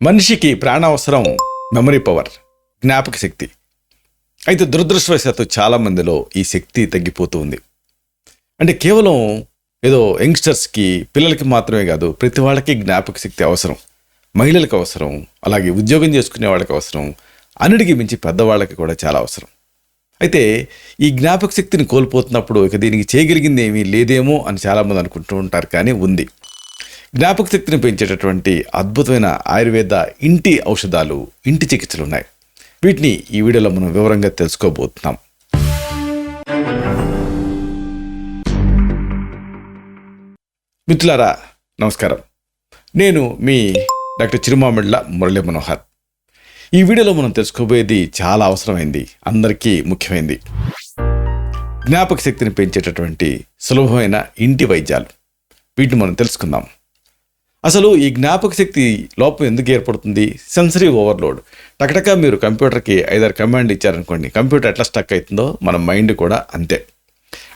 మనిషికి ప్రాణావసరం memory power, జ్ఞాపక శక్తి. అయితే దురదృష్టవశాత్తు చాలా మందిలో ఈ శక్తి తగ్గిపోతూ ఉంది. అంటే కేవలం ఏదో యంగ్స్టర్స్కి, పిల్లలకి మాత్రమే కాదు, ప్రతి వాళ్ళకి జ్ఞాపక శక్తి అవసరం. మహిళలకు అవసరం, అలాగే ఉద్యోగం చేసుకునే వాళ్ళకి అవసరం, అన్నిటికీ మించి పెద్దవాళ్ళకి కూడా చాలా అవసరం. అయితే ఈ జ్ఞాపక శక్తిని కోల్పోతున్నప్పుడు ఇక దీనికి చేయగలిగింది ఏమీ లేదేమో అని చాలామంది అనుకుంటూ ఉంటారు. కానీ ఉంది. జ్ఞాపక శక్తిని పెంచేటటువంటి అద్భుతమైన ఆయుర్వేద ఇంటి ఔషధాలు, ఇంటి చికిత్సలు ఉన్నాయి. వీటిని ఈ వీడియోలో మనం వివరంగా తెలుసుకోబోతున్నాం. మిత్రులారా నమస్కారం. నేను మీ డాక్టర్ చిరుమామిళ్ళ మురళీ మనోహర్. ఈ వీడియోలో మనం తెలుసుకోబోయేది చాలా అవసరమైంది, అందరికీ ముఖ్యమైనది. జ్ఞాపక శక్తిని పెంచేటటువంటి సులభమైన ఇంటి వైద్యాలు. వీటిని మనం తెలుసుకుందాం. అసలు ఈ జ్ఞాపక శక్తి లోపం ఎందుకు ఏర్పడుతుంది? Sensory overload. టకటక మీరు కంప్యూటర్కి 5-6 కమాండ్ ఇచ్చారనుకోండి, కంప్యూటర్ ఎట్లా స్టక్ అవుతుందో మన మైండ్ కూడా అంతే.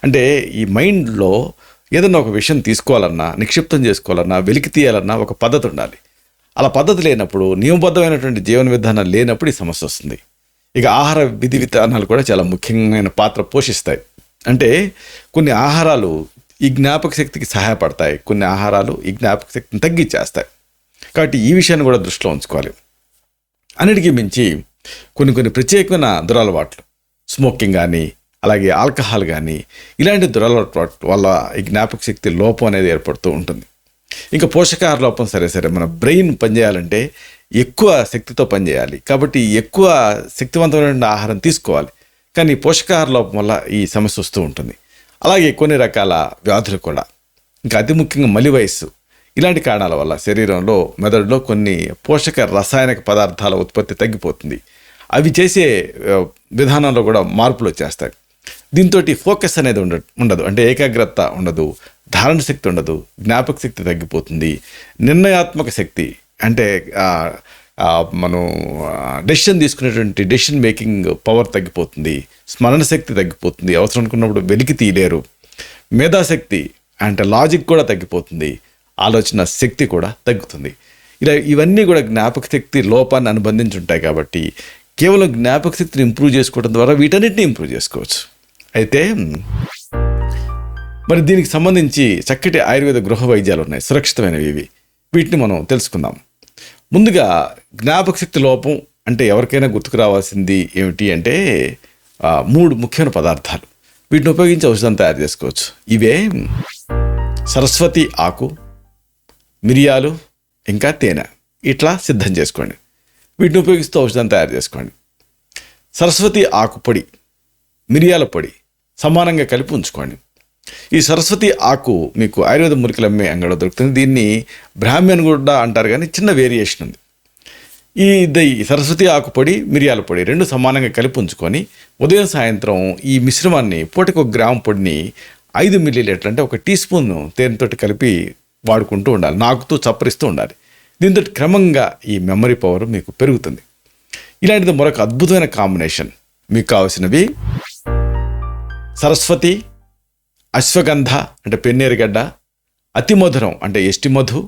అంటే ఈ మైండ్లో ఏదన్నా ఒక విషయం తీసుకోవాలన్నా, నిక్షిప్తం చేసుకోవాలన్నా, వెలికి తీయాలన్నా ఒక పద్ధతి ఉండాలి. అలా పద్ధతి లేనప్పుడు, నియమబద్ధమైనటువంటి జీవన విధానం లేనప్పుడు ఈ సమస్య వస్తుంది. ఇక ఆహార విధి విధానాలు కూడా చాలా ముఖ్యమైన పాత్ర పోషిస్తాయి. అంటే కొన్ని ఆహారాలు ఈ జ్ఞాపక శక్తికి సహాయపడతాయి, కొన్ని ఆహారాలు ఈ జ్ఞాపక శక్తిని తగ్గించేస్తాయి. కాబట్టి ఈ విషయాన్ని కూడా దృష్టిలో ఉంచుకోవాలి. అన్నిటికీ మించి కొన్ని ప్రత్యేకమైన దురలవాట్లు, స్మోకింగ్ కానీ, అలాగే ఆల్కహాల్ కానీ, ఇలాంటి దురలవాట్ల వల్ల ఈ జ్ఞాపక శక్తి లోపం అనేది ఏర్పడుతూ ఉంటుంది. ఇంకా పోషకాహార లోపం సరే మన బ్రెయిన్ పనిచేయాలంటే ఎక్కువ శక్తితో పనిచేయాలి. కాబట్టి ఎక్కువ శక్తివంతమైన ఆహారం తీసుకోవాలి. కానీ పోషకాహార లోపం వల్ల ఈ సమస్య వస్తూ ఉంటుంది. అలాగే కొన్ని రకాల వ్యాధులు కూడా, ఇంకా అతి ముఖ్యంగా మలి వయస్సు, ఇలాంటి కారణాల వల్ల శరీరంలో, మెదడులో కొన్ని పోషక రసాయనిక పదార్థాల ఉత్పత్తి తగ్గిపోతుంది. అవి చేసే విధానంలో కూడా మార్పులు వచ్చేస్తాయి. దీంతో ఫోకస్ అనేది ఉండదు, అంటే ఏకాగ్రత ఉండదు, ధారణ శక్తి ఉండదు, జ్ఞాపక శక్తి తగ్గిపోతుంది. నిర్ణయాత్మక శక్తి అంటే మనం డెసిషన్ తీసుకునేటువంటి డెసిషన్ మేకింగ్ పవర్ తగ్గిపోతుంది. స్మరణ శక్తి తగ్గిపోతుంది, అవసరం అనుకున్నప్పుడు వెలికి తీయలేరు. మేధాశక్తి అంటే లాజిక్ కూడా తగ్గిపోతుంది, ఆలోచన శక్తి కూడా తగ్గుతుంది. ఇవన్నీ కూడా జ్ఞాపక శక్తి లోపాన్ని అనుబంధించి ఉంటాయి. కాబట్టి కేవలం జ్ఞాపక శక్తిని ఇంప్రూవ్ చేసుకోవడం ద్వారా వీటన్నిటిని ఇంప్రూవ్ చేసుకోవచ్చు. అయితే మరి దీనికి సంబంధించి చక్కటి ఆయుర్వేద గృహ వైద్యాలు ఉన్నాయి, సురక్షితమైనవి ఇవి. వీటిని మనం తెలుసుకుందాం. ముందుగా జ్ఞాపక శక్తి లోపం అంటే ఎవరికైనా గుర్తుకు రావాల్సింది ఏమిటి అంటే 3 ముఖ్యమైన పదార్థాలు. వీటిని ఉపయోగించి ఔషధం తయారు చేసుకోవచ్చు. ఇవే సరస్వతి ఆకు, మిరియాలు, ఇంకా తేనె. ఇట్లా సిద్ధం చేసుకోండి. వీటిని ఉపయోగిస్తూ ఔషధం తయారు చేసుకోండి. సరస్వతి ఆకు పొడి, మిరియాల పొడి సమానంగా కలిపి ఉంచుకోండి. ఈ సరస్వతి ఆకు మీకు ఆయుర్వేద మూలికలు అమ్మే అంగడిలో దొరుకుతుంది. దీన్ని బ్రాహ్మి అని కూడా అంటారు, కానీ చిన్న వేరియేషన్ ఉంది. ఈ సరస్వతి ఆకు పొడి, మిరియాల పొడి 2 సమానంగా కలిపి ఉంచుకొని ఉదయం సాయంత్రం ఈ మిశ్రమాన్ని పూటకు 1 గ్రాము పొడిని 5 మిల్లీలీటర్ అంటే 1 టీ స్పూన్ తేనెతో కలిపి వాడుకుంటూ ఉండాలి, నాకుతూ చప్పరిస్తూ ఉండాలి. దీంతో క్రమంగా ఈ మెమరీ పవర్ మీకు పెరుగుతుంది. ఇలాంటిది మరొక అద్భుతమైన కాంబినేషన్. మీకు కావాల్సినవి సరస్వతి, అశ్వగంధ అంటే పెన్నేరుగడ్డ, అతిమధురం అంటే ఎస్టి మధు,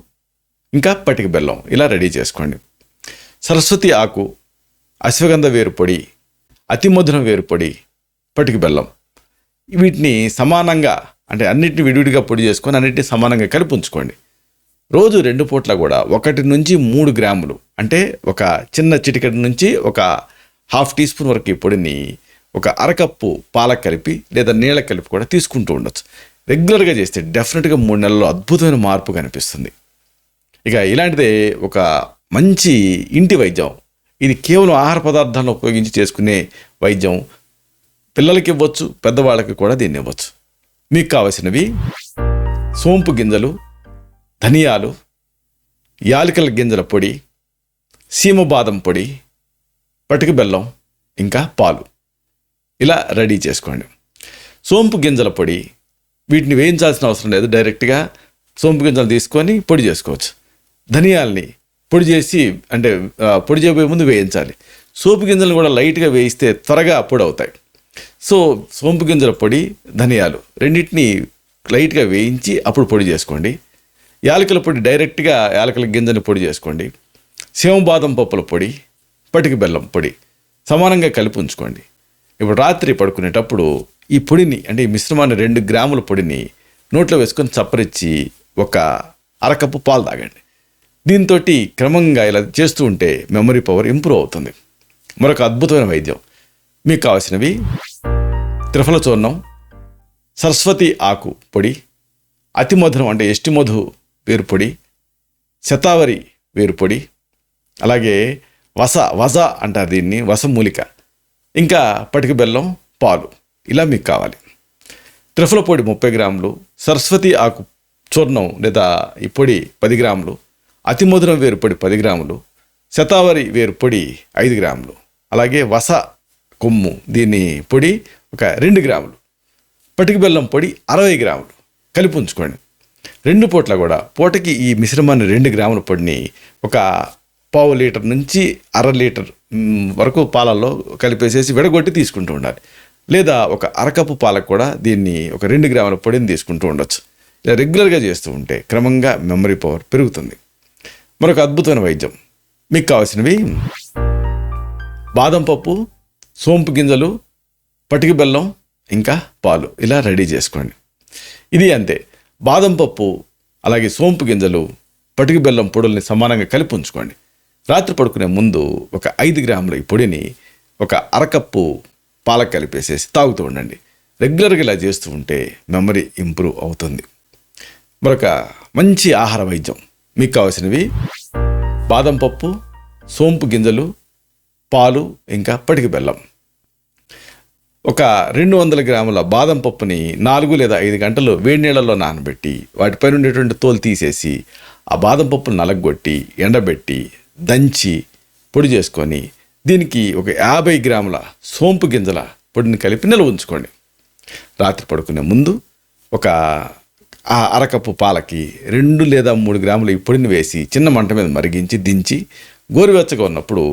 ఇంకా పటిక బెల్లం. ఇలా రెడీ చేసుకోండి. సరస్వతి ఆకు, అశ్వగంధ వేరుపొడి, అతిమధురం వేరుపొడి, పటిక బెల్లం. వీటిని సమానంగా అంటే అన్నిటిని విడివిడిగా పొడి చేసుకొని అన్నిటిని సమానంగా కలిపి ఉంచుకోండి. రోజు 2 పూట్ల కూడా 1 నుంచి 3 గ్రాములు అంటే ఒక చిన్న చిటికెడు నుంచి ఒక ½ టీ స్పూన్ వరకు ఈ పొడిని ఒక అరకప్పు పాలకు కలిపి లేదా నీళ్ళకి కలిపి కూడా తీసుకుంటూ ఉండొచ్చు. రెగ్యులర్గా చేస్తే డెఫినెట్గా 3 నెలల్లో అద్భుతమైన మార్పు కనిపిస్తుంది. ఇక ఇలాంటిదే ఒక మంచి ఇంటి వైద్యం. ఇది కేవలం ఆహార పదార్థాలను ఉపయోగించి చేసుకునే వైద్యం. పిల్లలకి ఇవ్వచ్చు, పెద్దవాళ్ళకి కూడా దీన్ని ఇవ్వచ్చు. మీకు కావలసినవి సోంపు గింజలు, ధనియాలు, యాలకుల గింజల పొడి, సీమబాదం పొడి, పటిక బెల్లం, ఇంకా పాలు. ఇలా రెడీ చేసుకోండి. సోంపు గింజల పొడి, వీటిని వేయించాల్సిన అవసరం లేదు, డైరెక్ట్గా సోంపు గింజలు తీసుకొని పొడి చేసుకోవచ్చు. ధనియాల్ని పొడి చేసి అంటే పొడి చేయబోయే ముందు వేయించాలి. సోంపు గింజలను కూడా లైట్గా వేయిస్తే త్వరగా పొడి అవుతాయి. సో సోంపు గింజల పొడి, ధనియాలు రెండింటిని లైట్గా వేయించి అప్పుడు పొడి చేసుకోండి. యాలకుల పొడి డైరెక్ట్గా యాలకుల గింజని పొడి చేసుకోండి. సేమ బాదం పప్పుల పొడి, పటిక బెల్లం పొడి సమానంగా కలిపి ఉంచుకోండి. ఇప్పుడు రాత్రి పడుకునేటప్పుడు ఈ పొడిని, అంటే ఈ మిశ్రమాన్ని 2 గ్రాముల పొడిని నోట్లో వేసుకొని చప్పరిచ్చి ఒక అరకప్పు పాలు తాగండి. దీంతో క్రమంగా ఇలా చేస్తూ ఉంటే మెమరీ పవర్ ఇంప్రూవ్ అవుతుంది. మరొక అద్భుతమైన వైద్యం, మీకు కావాల్సినవి త్రిఫల చూర్ణం, సరస్వతి ఆకు పొడి, అతి మధురం అంటే ఎస్టి మధు వేరు పొడి, శతావరి వేరు పొడి, అలాగే వజ అంటారు దీన్ని, వసమూలిక, ఇంకా పటిక బెల్లం, పాలు. ఇలా మీకు కావాలి. త్రిఫల పొడి 30 గ్రాములు, సరస్వతి ఆకు చూర్ణం లేదా ఈ పొడి 10 గ్రాములు, అతి మధురం వేరు పొడి 10 గ్రాములు, శతావరి వేరు పొడి 5 గ్రాములు, అలాగే వస కొమ్ము దీని పొడి ఒక 2 గ్రాములు, పటిక బెల్లం పొడి 60 గ్రాములు కలిపి ఉంచుకోండి. 2 పూట్ల కూడా పూటకి ఈ మిశ్రమాన్ని 2 గ్రాముల పొడిని ఒక పావు లీటర్ నుంచి అర లీటర్ వరకు పాలల్లో కలిపేసేసి విడగొట్టి తీసుకుంటూ ఉండాలి. లేదా ఒక అరకప్పు పాలకు కూడా దీన్ని ఒక 2 గ్రాముల పొడిని తీసుకుంటూ ఉండొచ్చు. ఇలా రెగ్యులర్గా చేస్తూ ఉంటే క్రమంగా మెమరీ పవర్ పెరుగుతుంది. మరొక అద్భుతమైన వైద్యం, మీకు కావాల్సినవి బాదం పప్పు, సోంపు గింజలు, పటిక బెల్లం, ఇంకా పాలు. ఇలా రెడీ చేసుకోండి. ఇది అంతే. బాదం పప్పు అలాగే సోంపు గింజలు, పటిక బెల్లం పొడుల్ని సమానంగా కలిపి ఉంచుకోండి. రాత్రి పడుకునే ముందు ఒక 5 గ్రాముల ఈ పొడిని ఒక అరకప్పు పాలకు కలిపేసేసి తాగుతూ ఉండండి. రెగ్యులర్గా ఇలా చేస్తూ ఉంటే మెమరీ ఇంప్రూవ్ అవుతుంది. మరొక మంచి ఆహార వైద్యం, మీకు కావాల్సినవి బాదం పప్పు, సోంపు గింజలు, పాలు, ఇంకా పటిక బెల్లం. ఒక 200 గ్రాముల బాదం పప్పుని 4 లేదా 5 గంటలు వేడి నీళ్ళల్లో నానబెట్టి వాటిపైన ఉండేటువంటి తోలు తీసేసి ఆ బాదం పప్పును నలగొట్టి ఎండబెట్టి దంచి పొడి చేసుకొని దీనికి ఒక 50 గ్రాముల సోంపు గింజల పొడిని కలిపి నిల్వ ఉంచుకోండి. రాత్రి పడుకునే ముందు ఒక అరకప్పు పాలకి 2 లేదా 3 గ్రాముల ఈ పొడిని వేసి చిన్న మంట మీద మరిగించి దించి గోరువెచ్చగా ఉన్నప్పుడు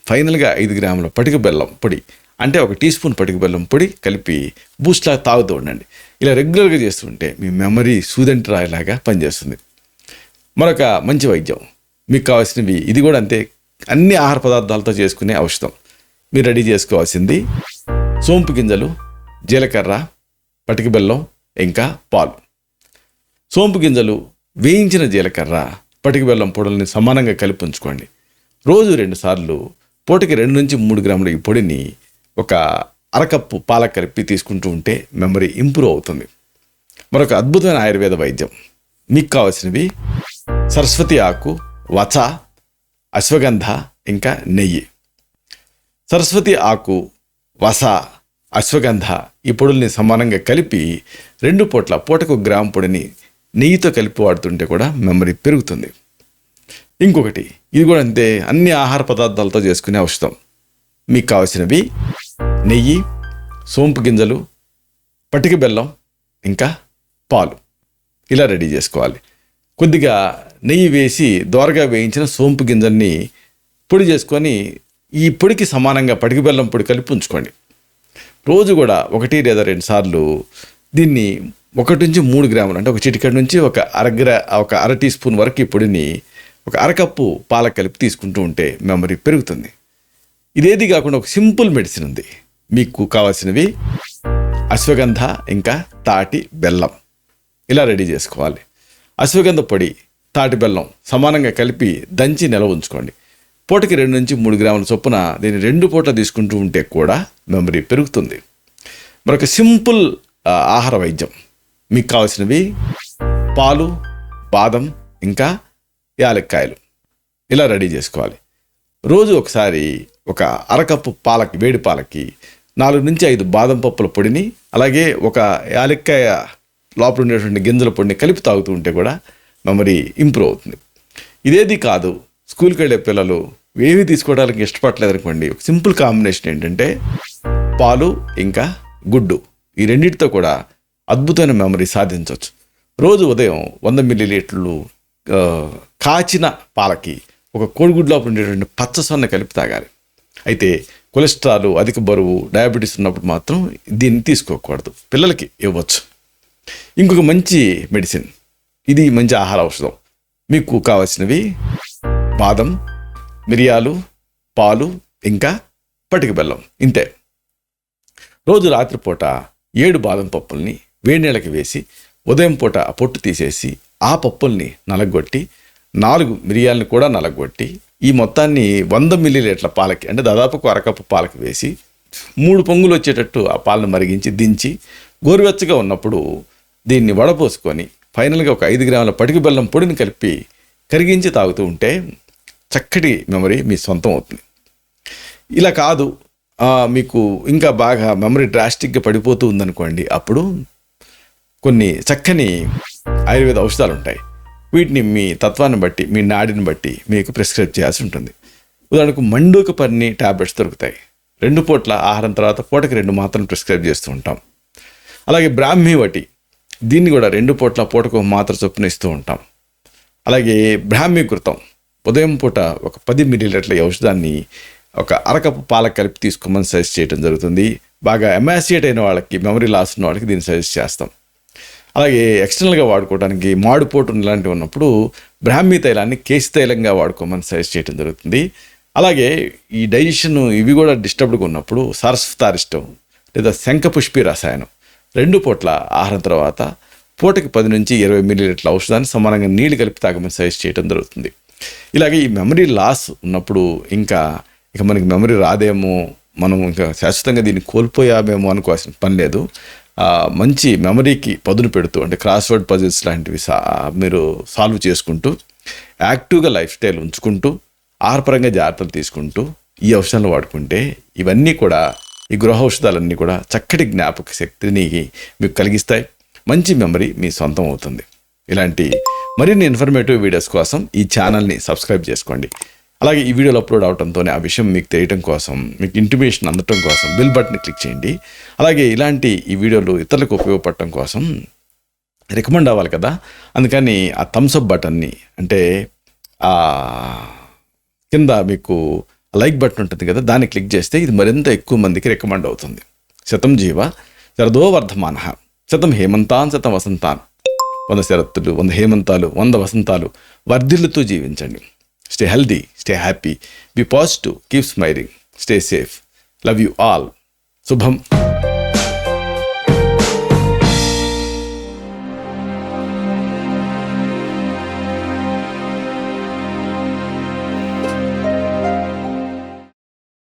ఫైనల్గా 5 గ్రాముల పటిక బెల్లం పొడి, అంటే 1 టీ స్పూన్ పటిక బెల్లం పొడి కలిపి బూస్ట్లా తాగుతూ ఉండండి. ఇలా రెగ్యులర్గా చేస్తుంటే మీ మెమరీ సూదంటి రాయిలాగా పనిచేస్తుంది. మరొక మంచి వైద్యం, మీకు కావాల్సినవి ఇది కూడా అంతే. అన్ని ఆహార పదార్థాలతో చేసుకునే ఔషధం. మీరు రెడీ చేసుకోవాల్సింది సోంపు గింజలు, జీలకర్ర, పటిక బెల్లం, ఇంకా పాలు. సోంపు గింజలు, వేయించిన జీలకర్ర, పటిక బెల్లం పొడుల్ని సమానంగా కలిపి ఉంచుకోండి. రోజు 2 సార్లు పూటకి 2 నుంచి 3 గ్రాముల ఈ పొడిని ఒక అరకప్పు పాలకు కలిపి తీసుకుంటూ ఉంటే మెమరీ ఇంప్రూవ్ అవుతుంది. మరొక అద్భుతమైన ఆయుర్వేద వైద్యం, మీకు కావాల్సినవి సరస్వతి ఆకు, వచ, అశ్వగంధ, ఇంకా నెయ్యి. సరస్వతి ఆకు, వస, అశ్వగంధ ఈ పొడుల్ని సమానంగా కలిపి 2 పూట్ల పూటకు 1 గ్రాము పొడిని నెయ్యితో కలిపి వాడుతుంటే కూడా మెమరీ పెరుగుతుంది. ఇంకొకటి, ఇది కూడా అంతే, అన్ని ఆహార పదార్థాలతో చేసుకునే ఔషధం. మీకు కావాల్సినవి నెయ్యి, సోంపు గింజలు, పటిక బెల్లం, ఇంకా పాలు. ఇలా రెడీ చేసుకోవాలి. కొద్దిగా నెయ్యి వేసి దోరగా వేయించిన సోంపు గింజల్ని పొడి చేసుకొని ఈ పొడికి సమానంగా పటిక బెల్లం పొడి కలిపి ఉంచుకోండి. రోజు కూడా 1 లేదా 2 సార్లు దీన్ని 1 నుంచి 3 గ్రాములు, అంటే ఒక చిటికెడు నుంచి ఒక అర టీ స్పూన్ వరకు ఈ పొడిని ఒక అరకప్పు పాలకు కలిపి తీసుకుంటూ ఉంటే మెమరీ పెరుగుతుంది. ఇదేది కాకుండా ఒక సింపుల్ మెడిసిన్ ఉంది. మీకు కావాల్సినవి అశ్వగంధ, ఇంకా తాటి బెల్లం. ఇలా రెడీ చేసుకోవాలి. అశ్వగంధ పొడి, తాటి బెల్లం సమానంగా కలిపి దంచి నిల్వ ఉంచుకోండి. పూటకి 2 నుంచి 3 గ్రాముల చొప్పున దీన్ని 2 పూటలు తీసుకుంటూ ఉంటే కూడా మెమరీ పెరుగుతుంది. మరొక సింపుల్ ఆహార వైద్యం, మీకు కావాల్సినవి పాలు, బాదం, ఇంకా యాలక్కాయలు. ఇలా రెడీ చేసుకోవాలి. రోజు ఒకసారి ఒక అరకప్పు పాలకి, వేడి పాలకి 4 నుంచి 5 బాదం పప్పుల పొడిని, అలాగే ఒక యాలక్కాయ లోపల ఉండేటువంటి గింజల పొడిని కలిపి తాగుతూ ఉంటే కూడా మెమరీ ఇంప్రూవ్ అవుతుంది. ఇదేది కాదు, స్కూల్కి వెళ్ళే పిల్లలు ఏమీ తీసుకోవడానికి ఇష్టపడలేదు అనుకోండి, ఒక సింపుల్ కాంబినేషన్ ఏంటంటే పాలు, ఇంకా గుడ్డు. ఈ రెండింటితో కూడా అద్భుతమైన మెమరీ సాధించవచ్చు. రోజు ఉదయం 100 మిల్లీలీటర్లు కాచిన పాలకి ఒక కోడిగుడ్డు లోపల ఉండేటువంటి పచ్చసొన్న కలిపి తాగాలి. అయితే కొలెస్ట్రాల్, అధిక బరువు, డయాబెటీస్ ఉన్నప్పుడు మాత్రం దీన్ని తీసుకోకూడదు. పిల్లలకి ఇవ్వచ్చు. ఇంకొక మంచి మెడిసిన్, ఇది మంచి ఆహార ఔషధం. మీకు కావాల్సినవి బాదం, మిరియాలు, పాలు, ఇంకా పటిక బెల్లం, ఇంతే. రోజు రాత్రిపూట 7 బాదం పప్పుల్ని వేడి నీళ్ళకి వేసి ఉదయం పూట ఆ పొట్టు తీసేసి ఆ పప్పుల్ని నలగొట్టి 4 మిరియాలని కూడా నలగొట్టి ఈ మొత్తాన్ని 100 మిల్లీలీటర్ల పాలకి, అంటే దాదాపు ఒక అరకప్పు పాలకి వేసి 3 పొంగులు వచ్చేటట్టు ఆ పాలను మరిగించి దించి గోరువెచ్చగా ఉన్నప్పుడు దీన్ని వడపోసుకొని ఫైనల్గా ఒక 5 గ్రాముల పటిక బెల్లం పొడిని కలిపి కరిగించి తాగుతూ ఉంటే చక్కటి మెమరీ మీ సొంతం అవుతుంది. ఇలా కాదు, మీకు ఇంకా బాగా మెమరీ డ్రాస్టిక్గా పడిపోతూ ఉందనుకోండి, అప్పుడు కొన్ని చక్కని ఆయుర్వేద ఔషధాలు ఉంటాయి. వీటిని మీ తత్వాన్ని బట్టి, మీ నాడిని బట్టి మీకు ప్రిస్క్రైబ్ చేయాల్సి ఉంటుంది. ఉదాహరణకు మండూకపర్ణి టాబ్లెట్స్ దొరుకుతాయి. 2 పూట్ల ఆహారం తర్వాత పూటకి 2 మాత్రలు ప్రిస్క్రైబ్ చేస్తూ ఉంటాం. అలాగే బ్రాహ్మీ వటి, దీన్ని కూడా 2 పూట్ల పూటకు ఒక మాత్ర చొప్పున ఇస్తూ ఉంటాం. అలాగే బ్రాహ్మీ కృతం, ఉదయం పూట ఒక 10 మిల్లీలీటర్ల ఔషధాన్ని ఒక అరకప్పు పాలకు కలిపి తీసుకోమని సజెస్ట్ చేయడం జరుగుతుంది. బాగా ఎమాసియేట్ అయిన వాళ్ళకి, మెమరీ లాస్ ఉన్న వాళ్ళకి దీన్ని సజెస్ట్ చేస్తాం. అలాగే ఎక్స్టర్నల్గా వాడుకోవడానికి మాడుపోటు ఇలాంటివి ఉన్నప్పుడు బ్రాహ్మీ తైలాన్ని కేశ తైలంగా వాడుకోమని సజెస్ట్ చేయడం జరుగుతుంది. అలాగే ఈ డైజెషన్ ఇవి కూడా డిస్టర్బ్డ్గా ఉన్నప్పుడు సరస్వతారిష్టం లేదా శంఖపుష్పి రసాయనం 2 పూట్ల ఆహారం తర్వాత పూటకి 10 నుంచి 20 మిల్లీలీటర్ల ఔషధాన్ని సమానంగా నీళ్లు కలిపి తాగమని సజెస్ట్ చేయడం జరుగుతుంది. ఇలాగే ఈ మెమరీ లాస్ ఉన్నప్పుడు ఇక మనకి మెమరీ రాదేమో, మనం ఇంకా శాశ్వతంగా దీన్ని కోల్పోయామేమో అనుకోవాల్సిన పని లేదు. మంచి మెమరీకి పదును పెడుతూ, అంటే క్రాస్వర్డ్ పజిల్స్ లాంటివి మీరు సాల్వ్ చేసుకుంటూ, యాక్టివ్గా లైఫ్ స్టైల్ ఉంచుకుంటూ, ఆహారపరంగా జాగ్రత్తలు తీసుకుంటూ ఈ ఔషధాలు వాడుకుంటే ఇవన్నీ కూడా, ఈ గృహ ఔషధాలన్నీ కూడా చక్కటి జ్ఞాపక శక్తిని మీకు కలిగిస్తాయి. మంచి మెమరీ మీ సొంతం అవుతుంది. ఇలాంటి మరిన్ని ఇన్ఫర్మేటివ్ వీడియోస్ కోసం ఈ ఛానల్ని సబ్స్క్రైబ్ చేసుకోండి. అలాగే ఈ వీడియోలు అప్లోడ్ అవడంతోనే ఆ విషయం మీకు తెలియడం కోసం, మీకు ఇంటిమేషన్ అందటం కోసం బెల్ బటన్ని క్లిక్ చేయండి. అలాగే ఇలాంటి ఈ వీడియోలు ఇతరులకు ఉపయోగపడటం కోసం రికమెండ్ అవ్వాలి కదా, అందుకని ఆ థమ్స్అప్ బటన్ని, అంటే కింద మీకు లైక్ బటన్ ఉంటుంది కదా, దాన్ని క్లిక్ చేస్తే ఇది మరింత ఎక్కువ మందికి రికమెండ్ అవుతుంది. శతం జీవ శరదో వర్ధమాన, శతం హేమంతాన్ శతం వసంతాన్, 100 శరత్తులు, 100 హేమంతాలు, 100 వసంతాలు వర్ధిల్లుతూ జీవించండి. Stay healthy, stay happy, be positive, keep smiling, stay safe. Love you all. Subham.